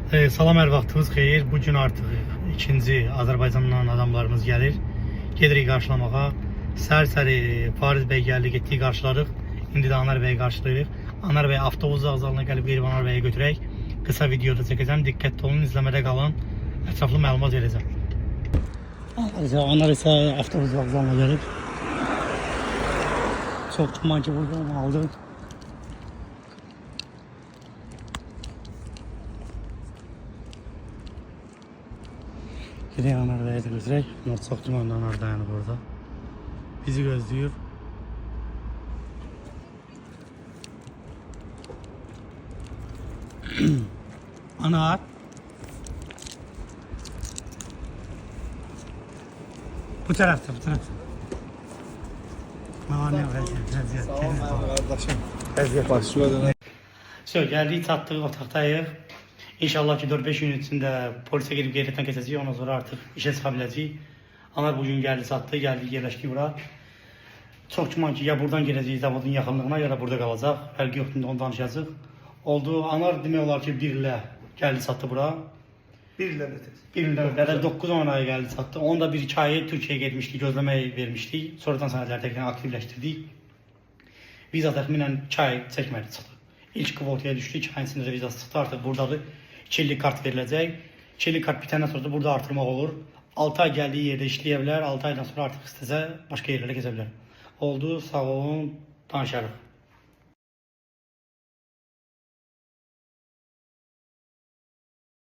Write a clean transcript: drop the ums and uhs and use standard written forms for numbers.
Salam, hər vaxtınız xeyir. Bugün artıq ikinci Azərbaycandan adamlarımız gəlir. Gedirik qarşılamağa. Səhər-səhər Fariz bəy gəldi, getdik qarşıladıq. İndi də Anar bəyi qarşılayırıq. Anar bəy avtobus vağzalına gəlib qeyri Anar bəyə götürək. Qısa videoda çəkəcəm. Diqqətli olun, izləmədə qalın. Ətraflı məlumat verəcəm. Anar isə avtobus vağzalına gəlib. Çox tuman ki burada aldı. Gidelim Anar Bey'e de götürək. Onlar çox dumanlı Anar dayanıb orada. Bizi gözləyir. Anar. Bu tarafta, bu tarafta. Ne vəziyyət. Sağ olun kardeşim. Vəziyyət. Başlıyor. Gəldik, çatdıq, otaqdayıq. İnşallah ki 4-5 gün içində polisə gedib qeyriyyətdən keçəcəyik, ondan sonra artıq işə çıxa biləcəyik. Anar bugün gəldi, çatdı, gəldik, yerləşdik bura. Çox güman ki, ya buradan gedəcəyik zavodun yaxınlığına, ya da burada qalacaq. Fərqi yoxdur, onu danışacaq. Oldu, Anar demək olar ki 1 ilə gəldi, çatdı bura. 1 ilə bitir. 1 ilə, 9-10 ay gəldi, çatdı. Onu da 1-2 ayı Türkiyəyə getmişdik, gözləməyə vermişdik. Sonradan sənədləri təkrar aktivləşdirdik. Viza təxminən 2 ay çəkmədi, çıxdı. İlk kvotaya düşdü, 2 ayın içində vizası çıxdı, artıq buradadır. 2 illik kart veriləcək. 2 illik kart bitəndən sonra da burada artırmaq olur. 6 ay gəldiyi yerdə işləyə bilər, 6 aydan sonra artıq istəsə başqa yerlərə keçə bilər. Oldu, sağ olun, danışarıq.